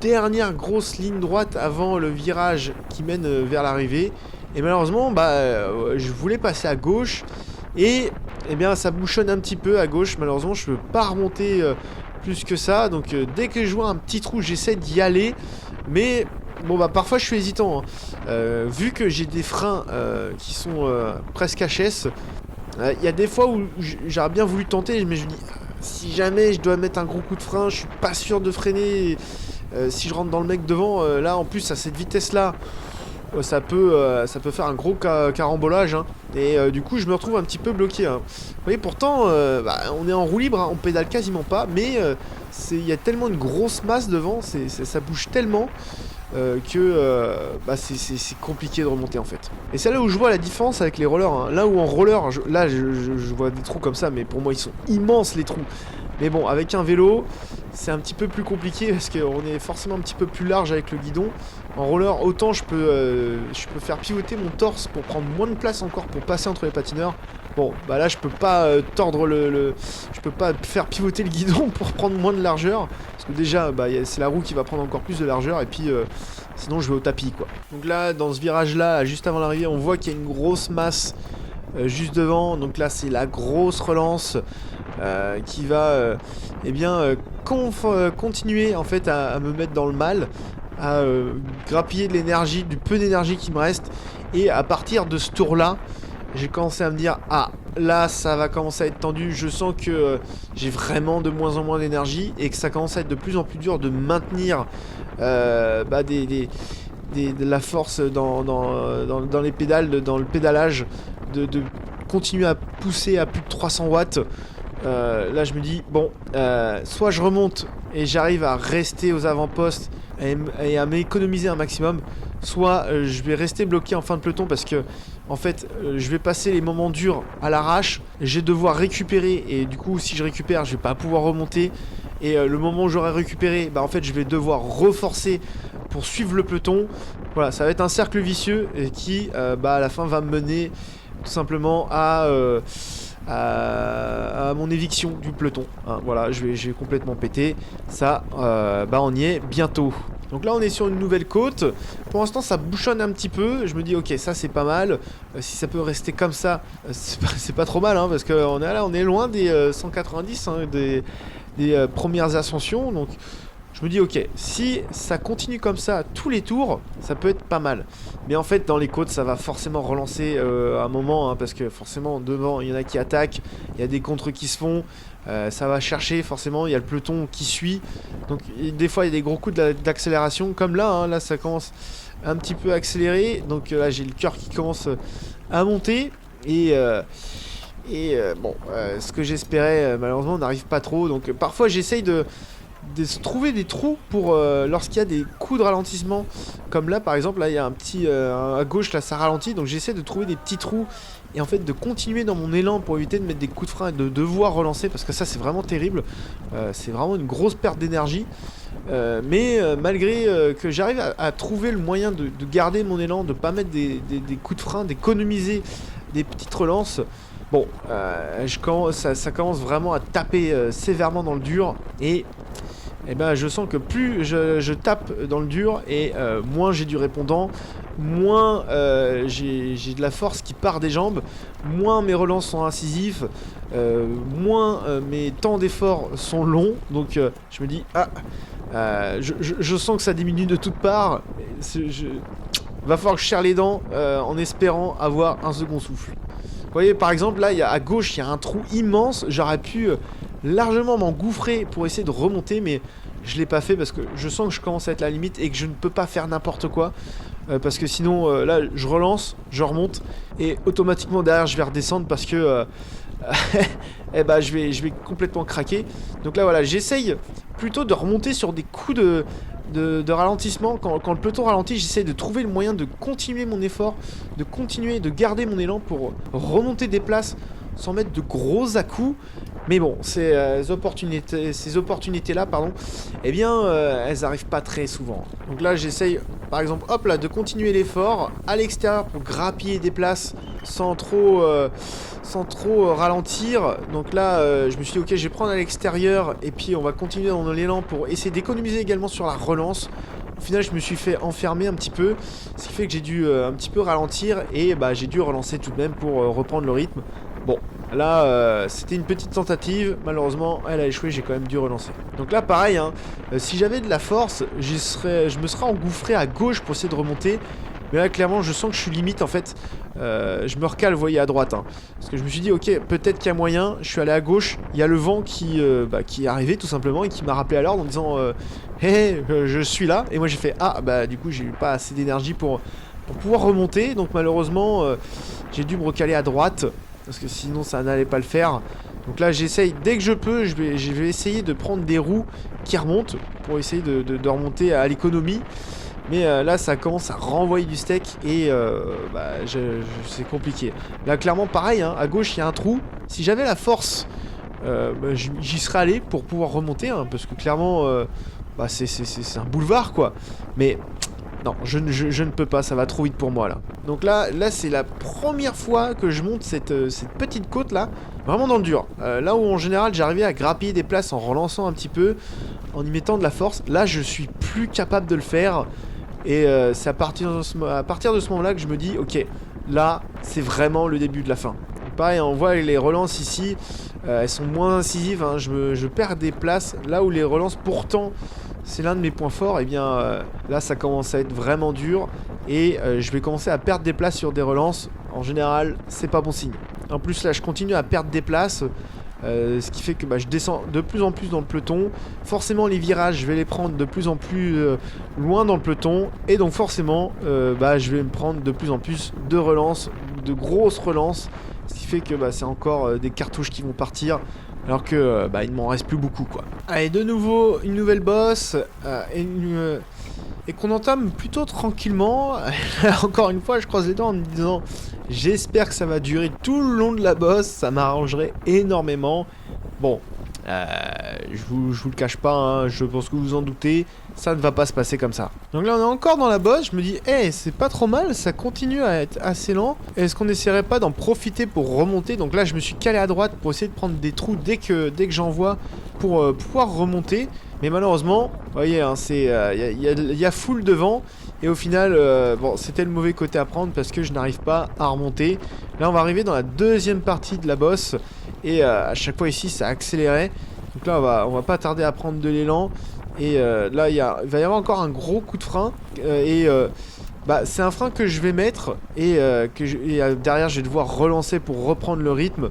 dernière grosse ligne droite avant le virage qui mène vers l'arrivée. Et malheureusement, je voulais passer à gauche et eh bien ça bouchonne un petit peu à gauche. Malheureusement, je peux pas remonter plus que ça. Donc dès que je vois un petit trou, j'essaie d'y aller. Mais bon parfois je suis hésitant. Hein. Vu que j'ai des freins qui sont presque HS, il y a des fois où j'aurais bien voulu tenter, mais je me dis si jamais je dois mettre un gros coup de frein, je suis pas sûr de freiner Si je rentre dans le mec devant, là en plus à cette vitesse-là, ça peut faire un gros carambolage, hein. Et du coup je me retrouve un petit peu bloqué, hein. Vous voyez, pourtant on est en roue libre, hein, on pédale quasiment pas, mais il y a tellement une grosse masse devant, ça bouge tellement que c'est compliqué de remonter en fait. Et c'est là où je vois la différence avec les rollers, hein. Là où en roller, je vois des trous comme ça, mais pour moi ils sont immenses les trous. Mais bon, avec un vélo, c'est un petit peu plus compliqué parce qu'on est forcément un petit peu plus large avec le guidon. En roller, autant je peux faire pivoter mon torse pour prendre moins de place encore pour passer entre les patineurs. Bon, bah là je peux pas je peux pas faire pivoter le guidon pour prendre moins de largeur. Parce que déjà, c'est la roue qui va prendre encore plus de largeur et puis sinon je vais au tapis quoi. Donc là, dans ce virage là, juste avant l'arrivée, on voit qu'il y a une grosse masse juste devant. Donc là c'est la grosse relance qui va continuer en fait à me mettre dans le mal, à grappiller de l'énergie, du peu d'énergie qui me reste. Et à partir de ce tour là, j'ai commencé à me dire, ah là ça va commencer à être tendu, je sens que j'ai vraiment de moins en moins d'énergie et que ça commence à être de plus en plus dur de maintenir de la force dans les pédales, dans le pédalage, de continuer à pousser à plus de 300 watts. Là je me dis bon, soit je remonte et j'arrive à rester aux avant-postes et à m'économiser un maximum, soit je vais rester bloqué en fin de peloton parce que en fait je vais passer les moments durs à l'arrache, je vais devoir récupérer et du coup si je récupère je vais pas pouvoir remonter et le moment où j'aurai récupéré, en fait je vais devoir reforcer pour suivre le peloton. Voilà, ça va être un cercle vicieux et qui à la fin va me mener tout simplement à mon éviction du peloton, hein. Voilà, je vais complètement péter. Ça, on y est bientôt. Donc là on est sur une nouvelle côte. Pour l'instant ça bouchonne un petit peu. Je me dis ok, ça c'est pas mal. Si ça peut rester comme ça, c'est pas trop mal, hein, parce qu'on est loin des 190, hein, des premières ascensions. Donc je me dis ok, si ça continue comme ça tous les tours, ça peut être pas mal. Mais en fait dans les côtes ça va forcément relancer à un moment, hein, parce que forcément devant il y en a qui attaquent, il y a des contres qui se font, ça va chercher forcément, il y a le peloton qui suit. Donc des fois il y a des gros coups d'accélération comme là, hein, là ça commence un petit peu à accélérer. Donc là j'ai le cœur qui commence à monter et ce que j'espérais malheureusement n'arrive pas trop. Donc parfois j'essaye de trouver des trous pour lorsqu'il y a des coups de ralentissement, comme là par exemple, là il y a un petit à gauche, là ça ralentit, donc j'essaie de trouver des petits trous et en fait de continuer dans mon élan pour éviter de mettre des coups de frein et de devoir relancer, parce que ça c'est vraiment terrible, c'est vraiment une grosse perte d'énergie. Mais malgré que j'arrive à trouver le moyen de garder mon élan, de pas mettre des coups de frein, d'économiser des petites relances. Bon, ça commence vraiment à taper sévèrement dans le dur et je sens que plus je tape dans le dur et moins j'ai du répondant, moins j'ai de la force qui part des jambes, moins mes relances sont incisives, moins mes temps d'effort sont longs. Donc je me dis, je sens que ça diminue de toutes parts. Va falloir que je serre les dents en espérant avoir un second souffle. Vous voyez par exemple là à gauche il y a un trou immense, j'aurais pu largement m'engouffrer pour essayer de remonter, mais je l'ai pas fait parce que je sens que je commence à être à la limite et que je ne peux pas faire n'importe quoi, parce que sinon là je relance, je remonte et automatiquement derrière je vais redescendre parce que je vais complètement craquer. Donc là voilà, j'essaye plutôt de remonter sur des coups de ralentissement. Quand le peloton ralentit, j'essaie de trouver le moyen de continuer mon effort, de continuer, de garder mon élan pour remonter des places sans mettre de gros à-coups. Mais bon, ces opportunités-là, elles arrivent pas très souvent. Donc là, j'essaye, par exemple, de continuer l'effort à l'extérieur pour grappiller des places sans trop ralentir. Donc là, je me suis dit, ok, je vais prendre à l'extérieur et puis on va continuer dans l'élan pour essayer d'économiser également sur la relance. Au final, je me suis fait enfermer un petit peu, ce qui fait que j'ai dû un petit peu ralentir et j'ai dû relancer tout de même pour reprendre le rythme. Bon, là, c'était une petite tentative. Malheureusement, elle a échoué, j'ai quand même dû relancer. Donc là, pareil, hein, si j'avais de la force, je me serais engouffré à gauche pour essayer de remonter. Mais là, clairement, je sens que je suis limite, en fait. Je me recale, vous voyez, à droite. Hein. Parce que je me suis dit, ok, peut-être qu'il y a moyen. Je suis allé à gauche. Il y a le vent qui est arrivé, tout simplement, et qui m'a rappelé à l'ordre en disant, hé, je suis là. Et moi, j'ai fait, ah, bah, du coup, j'ai eu pas assez d'énergie pour pouvoir remonter. Donc, malheureusement, j'ai dû me recaler à droite. Parce que sinon, ça n'allait pas le faire. Donc là, j'essaye, dès que je peux, je vais essayer de prendre des roues qui remontent. Pour essayer de remonter à l'économie. Mais là, ça commence à renvoyer du steak et c'est compliqué. Là, clairement, pareil, hein, à gauche, il y a un trou. Si j'avais la force, j'y serais allé pour pouvoir remonter, hein, parce que clairement, c'est un boulevard, quoi. Mais non, je ne peux pas, ça va trop vite pour moi, là. Donc là c'est la première fois que je monte cette petite côte, là, vraiment dans le dur. Là où, en général, j'arrivais à grappiller des places en relançant un petit peu, en y mettant de la force. Là, je suis plus capable de le faire. Et c'est à partir de ce moment-là que je me dis, ok, là, c'est vraiment le début de la fin. Et pareil, on voit les relances ici, elles sont moins incisives, hein, je perds des places. Là où les relances, pourtant, c'est l'un de mes points forts, et bien là, ça commence à être vraiment dur. Et je vais commencer à perdre des places sur des relances. En général, c'est pas bon signe. En plus, là, je continue à perdre des places. Ce qui fait que je descends de plus en plus dans le peloton. Forcément, les virages, je vais les prendre de plus en plus loin dans le peloton. Et donc forcément, je vais me prendre de plus en plus de relances, de grosses relances. Ce qui fait que c'est encore des cartouches qui vont partir. Alors que il ne m'en reste plus beaucoup, quoi. Allez, de nouveau, une nouvelle bosse. Et qu'on entame plutôt tranquillement. Encore une fois, je croise les doigts en me disant, j'espère que ça va durer tout le long de la bosse, ça m'arrangerait énormément. Bon, je vous le cache pas, hein, je pense que vous vous en doutez, ça ne va pas se passer comme ça. Donc là, on est encore dans la bosse, je me dis, c'est pas trop mal, ça continue à être assez lent. Est-ce qu'on n'essaierait pas d'en profiter pour remonter? Donc là, je me suis calé à droite pour essayer de prendre des trous dès que j'en vois pour pouvoir remonter. Mais malheureusement, vous voyez, hein, il y a full devant. Et au final, c'était le mauvais côté à prendre parce que je n'arrive pas à remonter. Là, on va arriver dans la deuxième partie de la bosse. Et à chaque fois ici, ça accélérait. Donc là, on va pas tarder à prendre de l'élan. Et là, il va y avoir encore un gros coup de frein. C'est un frein que je vais mettre. Et derrière, je vais devoir relancer pour reprendre le rythme.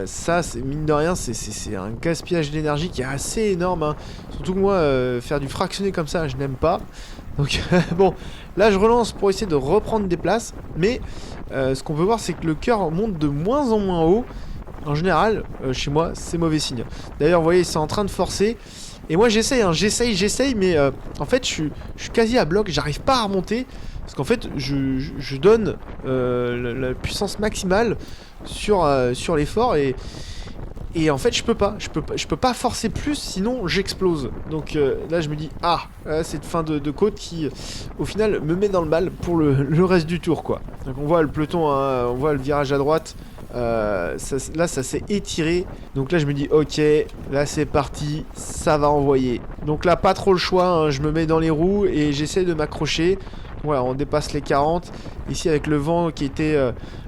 Ça, mine de rien, c'est un gaspillage d'énergie qui est assez énorme, hein. Surtout que moi, faire du fractionné comme ça, je n'aime pas. Donc bon, là je relance pour essayer de reprendre des places. Mais ce qu'on peut voir, c'est que le cœur monte de moins en moins haut. En général, chez moi, c'est mauvais signe. D'ailleurs, vous voyez, c'est en train de forcer. Et moi j'essaye, mais en fait je suis quasi à bloc, j'arrive pas à remonter. Parce qu'en fait, je donne la puissance maximale sur l'effort et en fait je peux pas forcer plus, sinon j'explose. Donc là je me dis, cette fin de côte qui au final me met dans le mal pour le reste du tour, quoi. Donc on voit le peloton, hein, on voit le virage à droite. Là ça s'est étiré. Donc là je me dis, ok, là c'est parti, ça va envoyer. Donc là pas trop le choix, hein, je me mets dans les roues et j'essaie de m'accrocher. Voilà, on dépasse les 40. Ici avec le vent qui était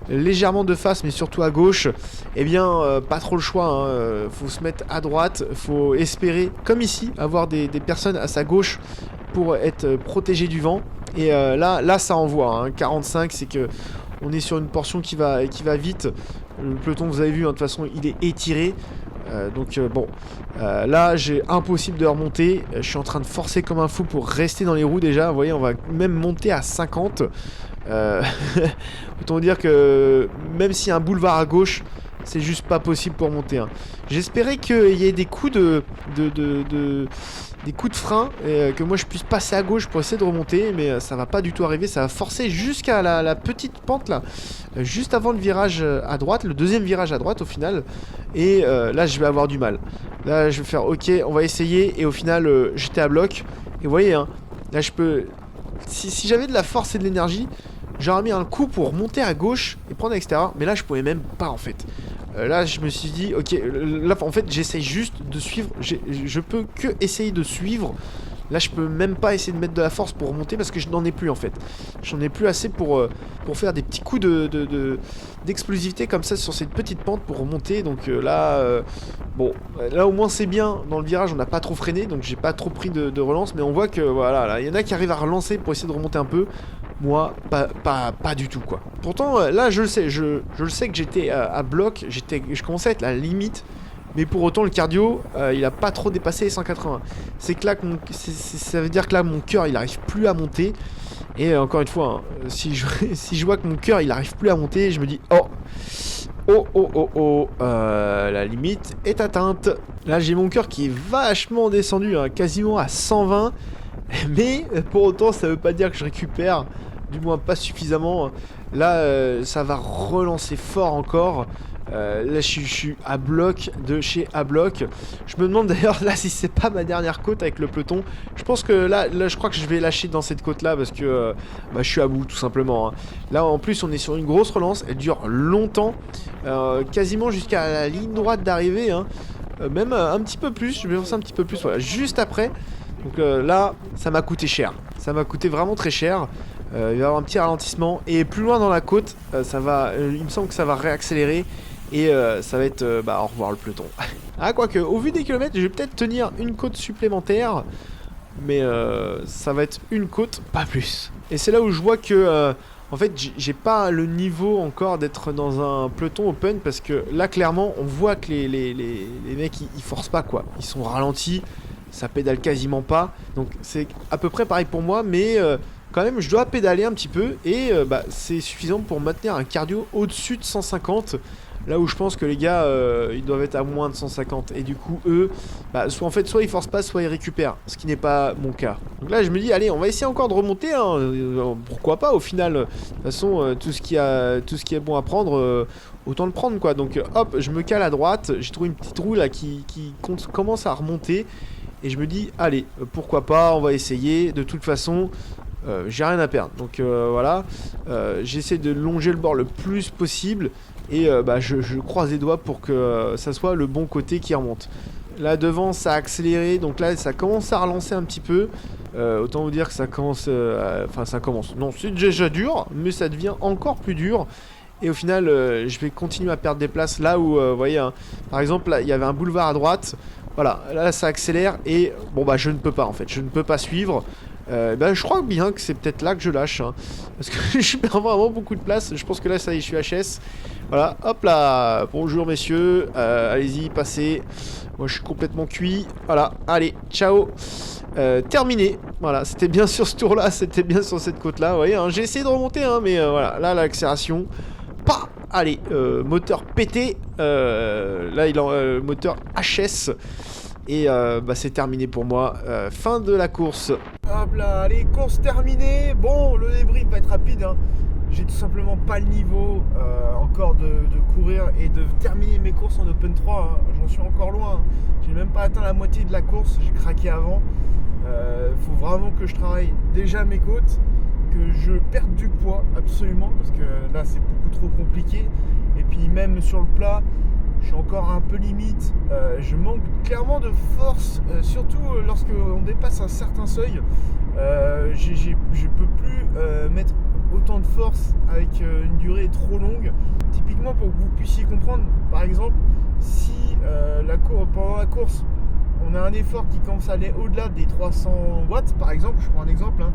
légèrement de face, mais surtout à gauche, pas trop le choix, hein. Faut se mettre à droite, faut espérer, comme ici, avoir des personnes à sa gauche pour être protégé du vent. Et là ça envoie, hein. 45, c'est que on est sur une portion qui va vite. Le peloton, vous avez vu, hein, de toute façon il est étiré. Là j'ai impossible de remonter. Je suis en train de forcer comme un fou pour rester dans les roues déjà. Vous voyez, on va même monter à 50. Autant dire que même s'il y a un boulevard à gauche, c'est juste pas possible pour monter, hein. J'espérais qu'il y ait des coups des coups de frein et que moi je puisse passer à gauche pour essayer de remonter, mais ça va pas du tout arriver. Ça va forcer jusqu'à la petite pente là, juste avant le virage à droite, le deuxième virage à droite au final. Et là je vais avoir du mal. Là je vais faire ok, on va essayer. Et au final j'étais à bloc. Et vous voyez, hein, là je peux, si j'avais de la force et de l'énergie, j'aurais mis un coup pour monter à gauche et prendre à l'extérieur. Mais là je pouvais même pas en fait. Là je me suis dit ok, là en fait j'essaye juste de suivre. Je peux que essayer de suivre. Là je peux même pas essayer de mettre de la force pour remonter parce que je n'en ai plus en fait. J'en ai plus assez pour faire des petits coups d'explosivité comme ça sur cette petite pente pour remonter. Donc là au moins c'est bien. Dans le virage on n'a pas trop freiné, donc j'ai pas trop pris de relance. Mais on voit que voilà, il y en a qui arrivent à relancer pour essayer de remonter un peu. Moi, pas du tout, quoi. Pourtant, là, je le sais que j'étais à bloc, je commençais à être à la limite, mais pour autant, le cardio, il a pas trop dépassé les 180. C'est que là, ça veut dire que là, mon cœur, il arrive plus à monter. Et encore une fois, hein, si je vois que mon cœur, il arrive plus à monter, je me dis, la limite est atteinte. Là, j'ai mon cœur qui est vachement descendu, hein, quasiment à 120. Mais pour autant, ça veut pas dire que je récupère, du moins pas suffisamment. Là, ça va relancer fort encore. Là, je suis à bloc de chez à bloc. Je me demande d'ailleurs là si c'est pas ma dernière côte avec le peloton. Je pense que là, je crois que je vais lâcher dans cette côte là parce que je suis à bout tout simplement, hein. Là, en plus, on est sur une grosse relance. Elle dure longtemps, quasiment jusqu'à la ligne droite d'arrivée, hein. Même un petit peu plus. Je vais faire ça un petit peu plus. Voilà, juste après. Donc là, ça m'a coûté cher. Ça m'a coûté vraiment très cher. Il va y avoir un petit ralentissement. Et plus loin dans la côte, il me semble que ça va réaccélérer. Et ça va être au revoir le peloton. Ah, quoique, au vu des kilomètres, je vais peut-être tenir une côte supplémentaire. Mais ça va être une côte, pas plus. Et c'est là où je vois que en fait, j'ai pas le niveau encore d'être dans un peloton open. Parce que là, clairement, on voit que les mecs, ils forcent pas, quoi. Ils sont ralentis. Ça pédale quasiment pas. Donc c'est à peu près pareil pour moi. Mais quand même, je dois pédaler un petit peu. Et c'est suffisant pour maintenir un cardio au-dessus de 150. Là où je pense que les gars, ils doivent être à moins de 150. Et du coup, eux, soit ils forcent pas, soit ils récupèrent. Ce qui n'est pas mon cas. Donc là, je me dis, allez, on va essayer encore de remonter, hein. Pourquoi pas, au final. De toute façon, tout ce qui est bon à prendre, autant le prendre, quoi. Donc hop, je me cale à droite. J'ai trouvé une petite roue là qui commence à remonter. Et je me dis, allez, pourquoi pas, on va essayer. De toute façon, j'ai rien à perdre. Donc voilà, j'essaie de longer le bord le plus possible. Et je croise les doigts pour que ça soit le bon côté qui remonte. Là devant, ça a accéléré. Donc là, ça commence à relancer un petit peu. Autant vous dire que ça commence... ça commence. Non, c'est déjà dur, mais ça devient encore plus dur. Et au final, je vais continuer à perdre des places là où, vous voyez, hein, par exemple, là, il y avait un boulevard à droite. Voilà, là, ça accélère et je ne peux pas, en fait. Je ne peux pas suivre. Je crois bien que c'est peut-être là que je lâche, hein, parce que je perds vraiment beaucoup de place. Je pense que là, ça y est, je suis HS. Voilà, hop là. Bonjour, messieurs. Allez-y, passez. Moi, je suis complètement cuit. Voilà, allez, ciao. Terminé. Voilà, c'était bien sur ce tour-là. C'était bien sur cette côte-là. Vous voyez, hein, j'ai essayé de remonter, hein, mais voilà, là, l'accélération. Pas. Allez, moteur pété. Là, il a moteur HS. Et c'est terminé pour moi. Fin de la course. Hop là, allez, course terminée. Bon, le débrief va être rapide, hein. J'ai tout simplement pas le niveau encore de courir et de terminer mes courses en Open 3, hein. J'en suis encore loin, hein. J'ai même pas atteint la moitié de la course. J'ai craqué avant. Faut vraiment que je travaille déjà mes côtes, que je perde du poids absolument, parce que là c'est beaucoup trop compliqué. Et puis même sur le plat, je suis encore un peu limite. Je manque clairement de force, surtout lorsqu'on dépasse un certain seuil. Je peux plus mettre autant de force avec une durée trop longue. Typiquement, pour que vous puissiez comprendre, par exemple, si pendant la course, on a un effort qui commence à aller au-delà des 300 watts, par exemple, je prends un exemple, hein,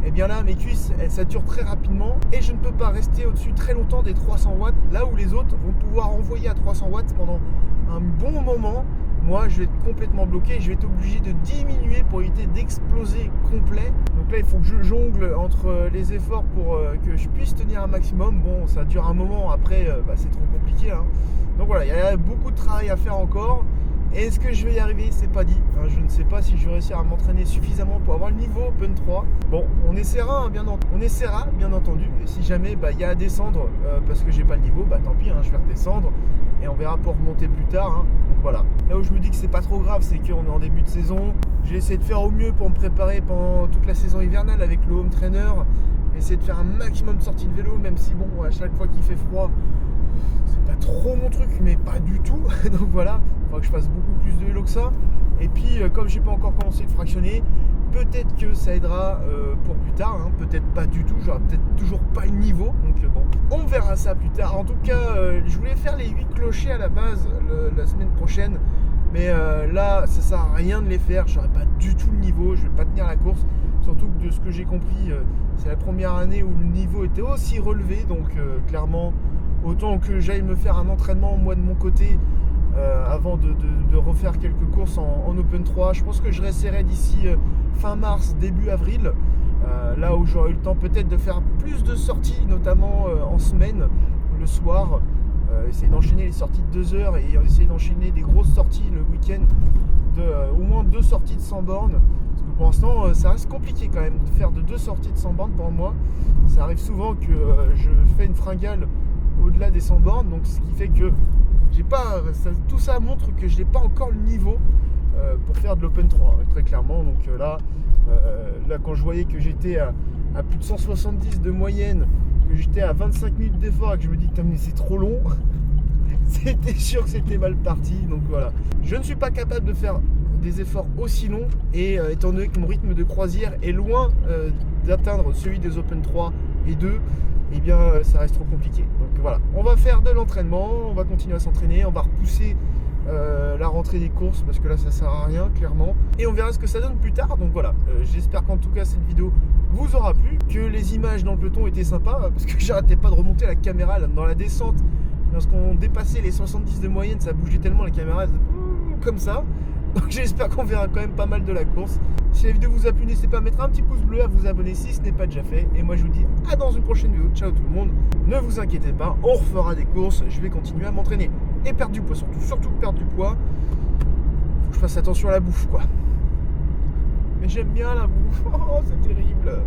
et bien là, mes cuisses, elles saturent très rapidement et je ne peux pas rester au-dessus très longtemps des 300 watts, là où les autres vont pouvoir envoyer à 300 watts pendant un bon moment. Moi, je vais être complètement bloqué et je vais être obligé de diminuer pour éviter d'exploser complet. Donc là, il faut que je jongle entre les efforts pour que je puisse tenir un maximum. Bon, ça dure un moment, après, c'est trop compliqué, hein. Donc voilà, il y a beaucoup de travail à faire encore. Est-ce que je vais y arriver? C'est pas dit. Enfin, je ne sais pas si je vais réussir à m'entraîner suffisamment pour avoir le niveau Open 3. Bon, on essaiera, bien entendu. Et si jamais il y a à descendre parce que j'ai pas le niveau, tant pis, hein, je vais redescendre et on verra pour remonter plus tard, hein. Donc voilà. Là où je me dis que c'est pas trop grave, c'est qu'on est en début de saison. J'ai essayé de faire au mieux pour me préparer pendant toute la saison hivernale avec le home trainer. Essayer de faire un maximum de sorties de vélo, même si bon, à chaque fois qu'il fait froid, c'est pas trop mon truc, mais pas du tout. Donc voilà, il faudra que je fasse beaucoup plus de vélo que ça. Et puis comme j'ai pas encore commencé de fractionner, peut-être que ça aidera pour plus tard, hein. Peut-être pas du tout, j'aurai peut-être toujours pas le niveau. Donc bon, on verra ça plus tard. En tout cas, je voulais faire les 8 clochers à la base la semaine prochaine. Mais là, ça sert à rien de les faire. J'aurais pas du tout le niveau. Je vais pas tenir la course. Surtout que de ce que j'ai compris, c'est la première année où le niveau était aussi relevé. Donc clairement, autant que j'aille me faire un entraînement moi de mon côté avant de refaire quelques courses en Open 3. Je pense que je réessayerai d'ici fin mars, début avril. Là où j'aurai eu le temps peut-être de faire plus de sorties, notamment en semaine, le soir. Essayer d'enchaîner les sorties de 2 heures et essayer d'enchaîner des grosses sorties le week-end de au moins 2 sorties de 100 bornes. Parce que pour l'instant, ça reste compliqué quand même de faire de 2 sorties de 100 bornes pour moi. Ça arrive souvent que je fais une fringale au-delà des 100 bornes, donc ce qui fait que j'ai pas, tout ça montre que je n'ai pas encore le niveau pour faire de l'Open 3, très clairement. Donc là, quand je voyais que j'étais à plus de 170 de moyenne, que j'étais à 25 minutes d'effort et que je me dis mais c'est trop long, c'était sûr que c'était mal parti. Donc voilà, je ne suis pas capable de faire des efforts aussi longs et étant donné que mon rythme de croisière est loin d'atteindre celui des Open 3 et 2, eh bien ça reste trop compliqué. Donc voilà, on va faire de l'entraînement, on va continuer à s'entraîner, on va repousser la rentrée des courses parce que là ça sert à rien clairement, et on verra ce que ça donne plus tard. Donc voilà, j'espère qu'en tout cas cette vidéo vous aura plu, que les images dans le peloton étaient sympas, parce que j'arrêtais pas de remonter la caméra là, dans la descente. Lorsqu'on dépassait les 70 de moyenne, ça bougeait tellement la caméra comme ça. Donc j'espère qu'on verra quand même pas mal de la course. Si la vidéo vous a plu, n'hésitez pas à mettre un petit pouce bleu, à vous abonner si ce n'est pas déjà fait. Et moi je vous dis à dans une prochaine vidéo. Ciao tout le monde. Ne vous inquiétez pas, on refera des courses. Je vais continuer à m'entraîner et perdre du poids, surtout perdre du poids. Faut que je fasse attention à la bouffe quoi. Mais j'aime bien la bouffe. Oh c'est terrible.